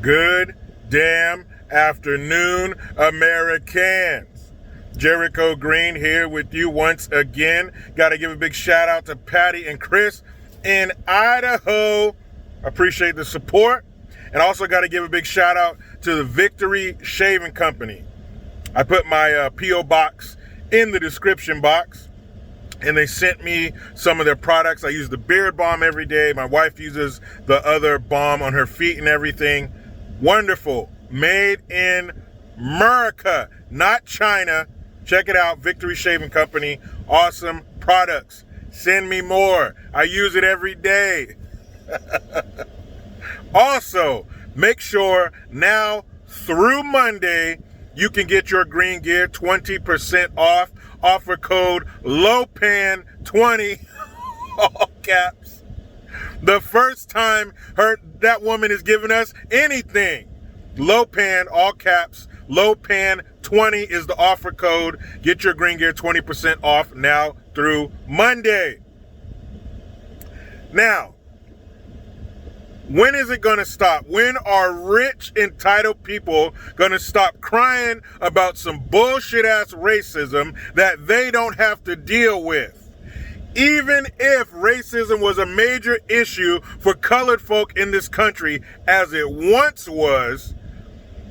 Good damn afternoon, Americans. Jericho Green here with you once again. Got to give a big shout out to Patty and Chris in Idaho. Appreciate the support. And also got to give a big shout out to the Victory Shaving Company. I put my P.O. box in the description box, and they sent me some of their products. I use the beard balm every day. My wife uses the other balm on her feet and everything. Wonderful. Made in America, not China. Check it out. Victory Shaving Company. Awesome products. Send me more. I use it every day. Also, make sure now through Monday, you can get your green gear 20% off. Offer code LOPAN20, all caps. The first time that woman is giving us anything. LOPAN, all caps. LOPAN20 is the offer code. Get your green gear 20% off now through Monday. Now, when is it going to stop? When are rich, entitled people going to stop crying about some bullshit-ass racism that they don't have to deal with? Even if racism was a major issue for colored folk in this country, as it once was,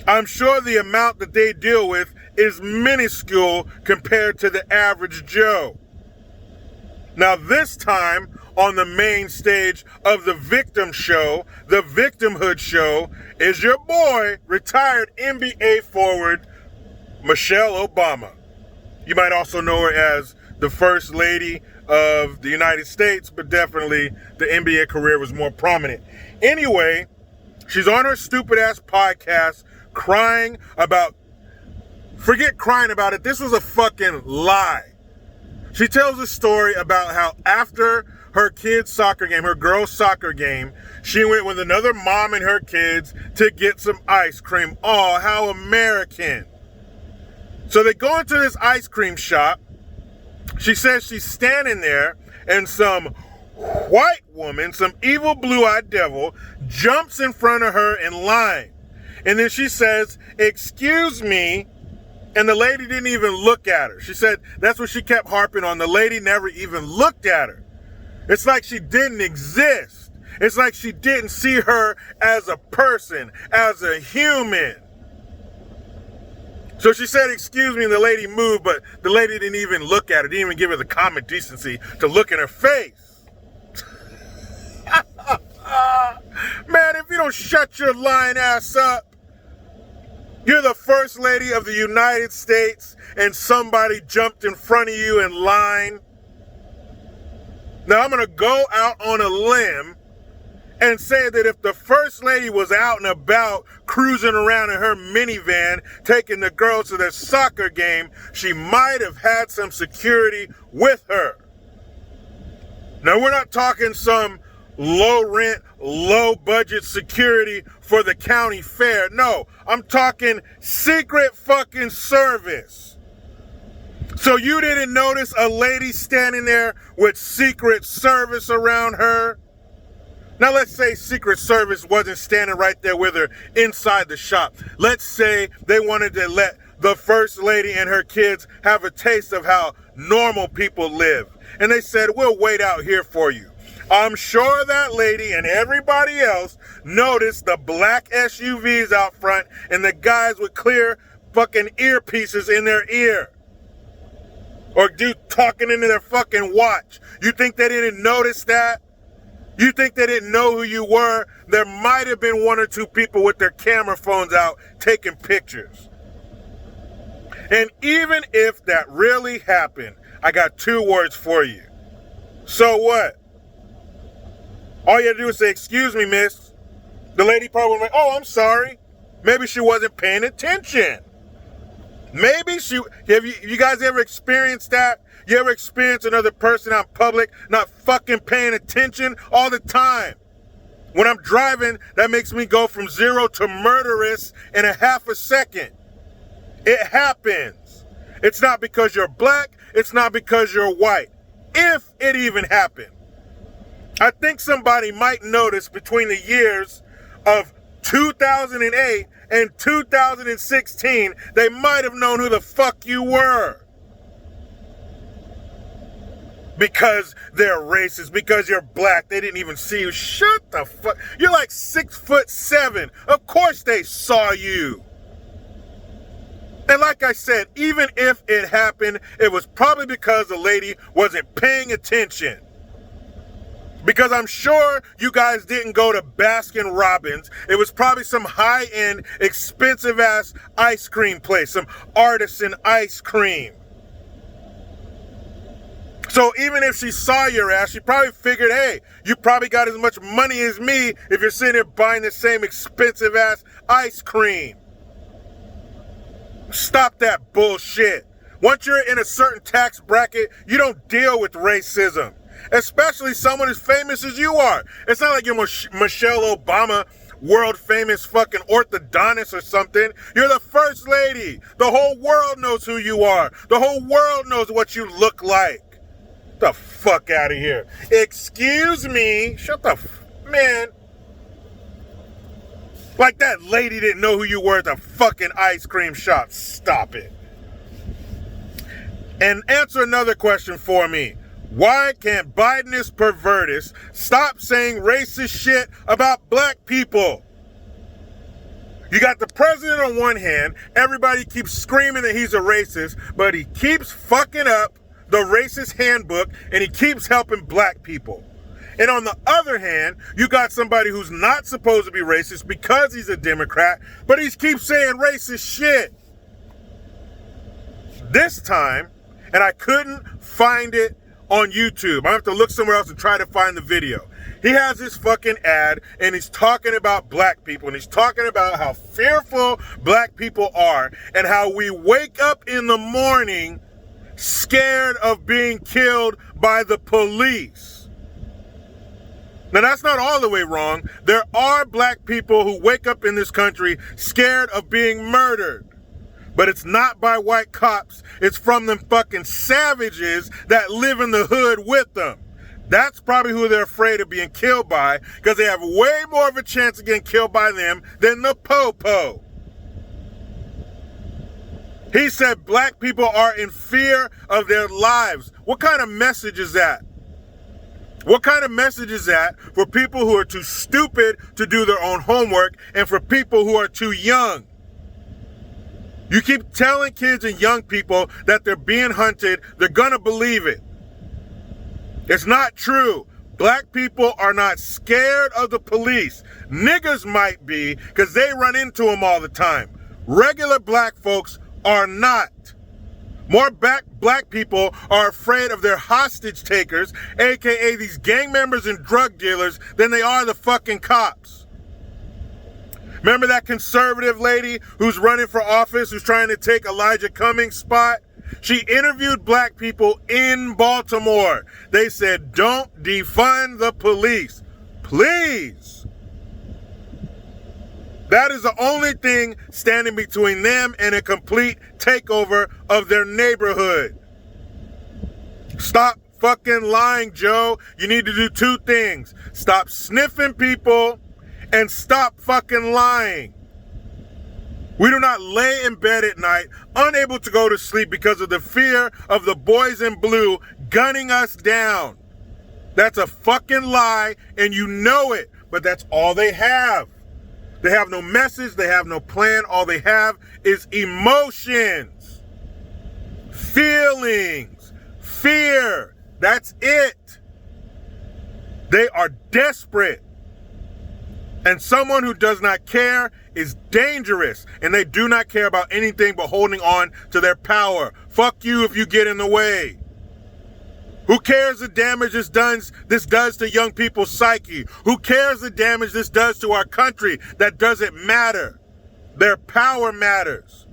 I'm sure the amount that they deal with is minuscule compared to the average Joe. Now, this time, on the main stage of the victim show, the victimhood show, is your boy, retired NBA forward, Michelle Obama. You might also know her as the First Lady of the United States, but definitely the NBA career was more prominent. Anyway, she's on her stupid ass podcast crying about, forget crying about it, this was a fucking lie. She tells a story about how after her kid's soccer game, her girl's soccer game, she went with another mom and her kids to get some ice cream. Oh, how American. So they go into this ice cream shop. She says she's standing there and some white woman, some evil blue-eyed devil, jumps in front of her in line. And then she says, "Excuse me." And the lady didn't even look at her. She said that's what she kept harping on. The lady never even looked at her. It's like she didn't exist. It's like she didn't see her as a person, as a human. So she said, "Excuse me," and the lady moved, but the lady didn't even look at her, didn't even give her the common decency to look in her face. Man, if you don't shut your lying ass up, you're the First Lady of the United States and somebody jumped in front of you in line. Now, I'm going to go out on a limb and say that if the First Lady was out and about cruising around in her minivan, taking the girls to their soccer game, she might have had some security with her. Now, we're not talking some low rent, low budget security for the county fair. No, I'm talking secret fucking service. So you didn't notice a lady standing there with Secret Service around her? Now let's say Secret Service wasn't standing right there with her inside the shop. Let's say they wanted to let the First Lady and her kids have a taste of how normal people live. And they said, "We'll wait out here for you." I'm sure that lady and everybody else noticed the black SUVs out front and the guys with clear fucking earpieces in their ear. Or dude talking into their fucking watch. You think they didn't notice that? You think they didn't know who you were? There might have been one or two people with their camera phones out taking pictures. And even if that really happened, I got two words for you. So what? All you have to do is say, "Excuse me, miss." The lady probably went, "Oh, I'm sorry." Maybe she wasn't paying attention. Maybe have you guys ever experienced that? You ever experienced another person out in public not fucking paying attention all the time? When I'm driving, that makes me go from 0 to murderous in a half a second. It happens. It's not because you're black. It's not because you're white. If it even happened. I think somebody might notice between the years of 2008 and 2016, they might have known who the fuck you were. Because they're racist, because you're black, they didn't even see you. Shut the fuck. You're like 6'7". Of course they saw you. And like I said, even if it happened, it was probably because the lady wasn't paying attention. Because I'm sure you guys didn't go to Baskin Robbins. It was probably some high-end, expensive-ass ice cream place, some artisan ice cream. So even if she saw your ass, she probably figured, hey, you probably got as much money as me if you're sitting there buying the same expensive-ass ice cream. Stop that bullshit. Once you're in a certain tax bracket, you don't deal with racism. Especially someone as famous as you are. It's not like you're Michelle Obama, world famous fucking orthodontist or something. You're the first lady. The whole world knows who you are. The whole world knows what you look like. Get the fuck out of here. Excuse me. Shut the man. Like that lady didn't know who you were at the fucking ice cream shop. Stop it. And answer another question for me. Why can't Bidenis Pervertis stop saying racist shit about black people? You got the president on one hand, everybody keeps screaming that he's a racist, but he keeps fucking up the racist handbook and he keeps helping black people. And on the other hand, you got somebody who's not supposed to be racist because he's a Democrat, but he keeps saying racist shit. This time, and I couldn't find it on YouTube. I have to look somewhere else and try to find the video. He has this fucking ad and he's talking about black people and he's talking about how fearful black people are and how we wake up in the morning scared of being killed by the police. Now that's not all the way wrong. There are black people who wake up in this country scared of being murdered. But it's not by white cops. It's from them fucking savages that live in the hood with them. That's probably who they're afraid of being killed by, because they have way more of a chance of getting killed by them than the po-po. He said black people are in fear of their lives. What kind of message is that? What kind of message is that for people who are too stupid to do their own homework and for people who are too young? You keep telling kids and young people that they're being hunted, they're gonna believe it. It's not true. Black people are not scared of the police. Niggas might be, because they run into them all the time. Regular black folks are not. More black people are afraid of their hostage takers, aka these gang members and drug dealers, than they are the fucking cops. Remember that conservative lady who's running for office, who's trying to take Elijah Cummings' spot? She interviewed black people in Baltimore. They said, don't defund the police. Please. That is the only thing standing between them and a complete takeover of their neighborhood. Stop fucking lying, Joe. You need to do two things. Stop sniffing people and stop fucking lying. We do not lay in bed at night, unable to go to sleep because of the fear of the boys in blue gunning us down. That's a fucking lie, and you know it, but that's all they have. They have no message, they have no plan, all they have is emotions, feelings, fear. That's it. They are desperate. And someone who does not care is dangerous, and they do not care about anything but holding on to their power. Fuck you if you get in the way. Who cares the damage this does to young people's psyche? Who cares the damage this does to our country? That doesn't matter. Their power matters.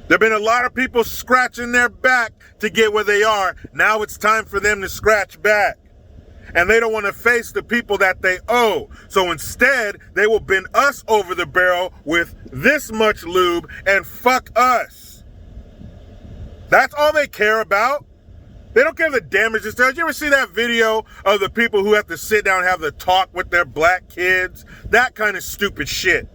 There have been a lot of people scratching their back to get where they are. Now it's time for them to scratch back. And they don't want to face the people that they owe. So instead, they will bend us over the barrel with this much lube and fuck us. That's all they care about. They don't care if the damage is done. Did you ever see that video of the people who have to sit down and have the talk with their black kids? That kind of stupid shit.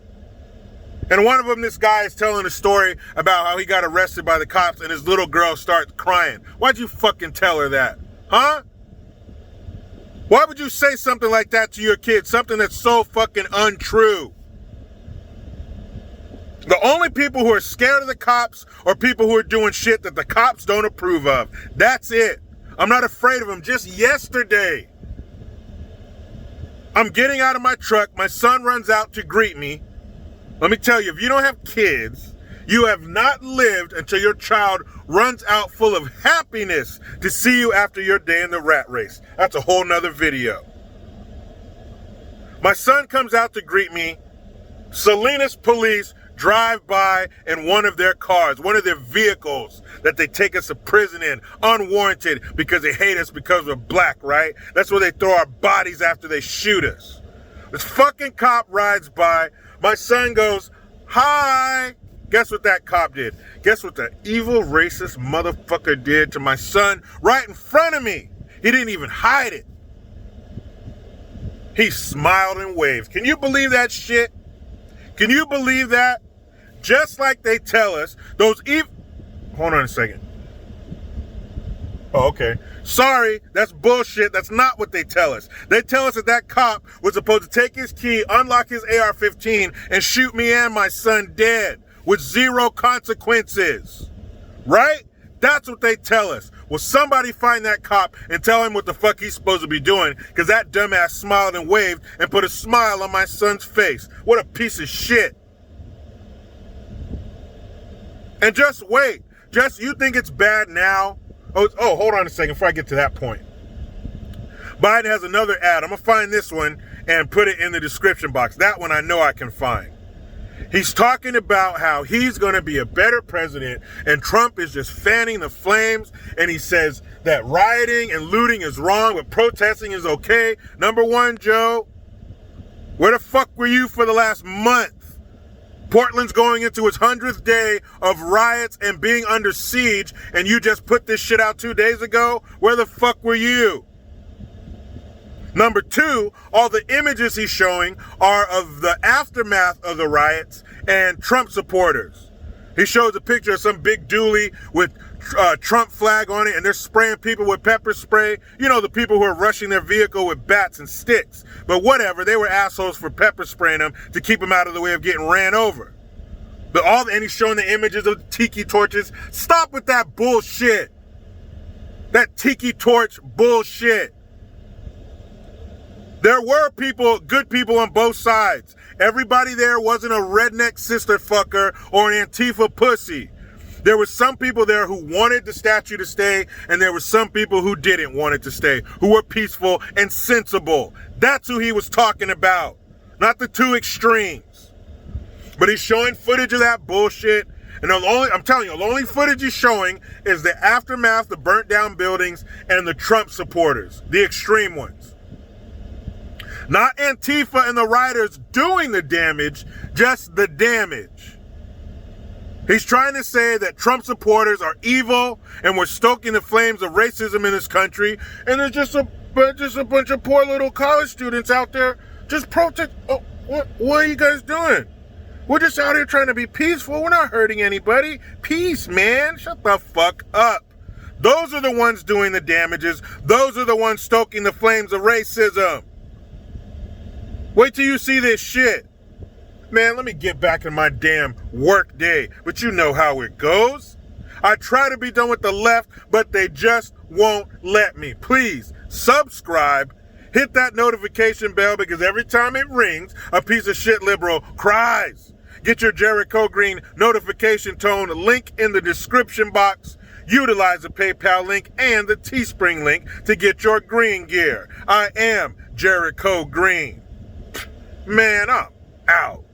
And one of them, this guy is telling a story about how he got arrested by the cops and his little girl starts crying. Why'd you fucking tell her that? Huh? Why would you say something like that to your kid? Something that's so fucking untrue. The only people who are scared of the cops are people who are doing shit that the cops don't approve of. That's it. I'm not afraid of them. Just yesterday, I'm getting out of my truck. My son runs out to greet me. Let me tell you, if you don't have kids, you have not lived until your child runs out full of happiness to see you after your day in the rat race. That's a whole nother video. My son comes out to greet me. Salinas police drive by in one of their cars, one of their vehicles that they take us to prison in, unwarranted, because they hate us because we're black, right? That's where they throw our bodies after they shoot us. This fucking cop rides by. My son goes, "Hi." Guess what that cop did? Guess what the evil racist motherfucker did to my son right in front of me? He didn't even hide it. He smiled and waved. Can you believe that shit? Can you believe that? Just like they tell us, those hold on a second. Oh, okay. Sorry, that's bullshit. That's not what they tell us. They tell us that that cop was supposed to take his key, unlock his AR-15, and shoot me and my son dead with zero consequences. Right? That's what they tell us. Will somebody find that cop and tell him what the fuck he's supposed to be doing? Because that dumbass smiled and waved and put a smile on my son's face. What a piece of shit. And just wait. You think it's bad now? Oh, hold on a second before I get to that point. Biden has another ad. I'm going to find this one and put it in the description box. That one I know I can find. He's talking about how he's going to be a better president and Trump is just fanning the flames. And he says that rioting and looting is wrong, but protesting is okay. Number one, Joe, where the fuck were you for the last month? Portland's going into its 100th day of riots and being under siege, and you just put this shit out 2 days ago? Where the fuck were you? Number two, all the images he's showing are of the aftermath of the riots and Trump supporters. He shows a picture of some big dually with Trump flag on it, and they're spraying people with pepper spray. You know, the people who are rushing their vehicle with bats and sticks. But whatever, they were assholes for pepper spraying them to keep them out of the way of getting ran over. And he's showing the images of tiki torches. Stop with that bullshit. That tiki torch bullshit. There were good people on both sides. Everybody there wasn't a redneck sister fucker or an Antifa pussy. There were some people there who wanted the statue to stay, and there were some people who didn't want it to stay, who were peaceful and sensible. That's who he was talking about, not the two extremes. But he's showing footage of that bullshit, and I'm telling you, the only footage he's showing is the aftermath, the burnt down buildings, and the Trump supporters, the extreme ones. Not Antifa and the rioters doing the damage, just the damage. He's trying to say that Trump supporters are evil and we're stoking the flames of racism in this country, and there's just a bunch of poor little college students out there just protest. Oh, what are you guys doing? We're just out here trying to be peaceful. We're not hurting anybody. Peace, man. Shut the fuck up. Those are the ones doing the damages. Those are the ones stoking the flames of racism. Wait till you see this shit. Man, let me get back in my damn work day. But you know how it goes. I try to be done with the left, but they just won't let me. Please subscribe. Hit that notification bell, because every time it rings, a piece of shit liberal cries. Get your Jericho Green notification tone link in the description box. Utilize the PayPal link and the Teespring link to get your green gear. I am Jericho Green. Man, I'm out.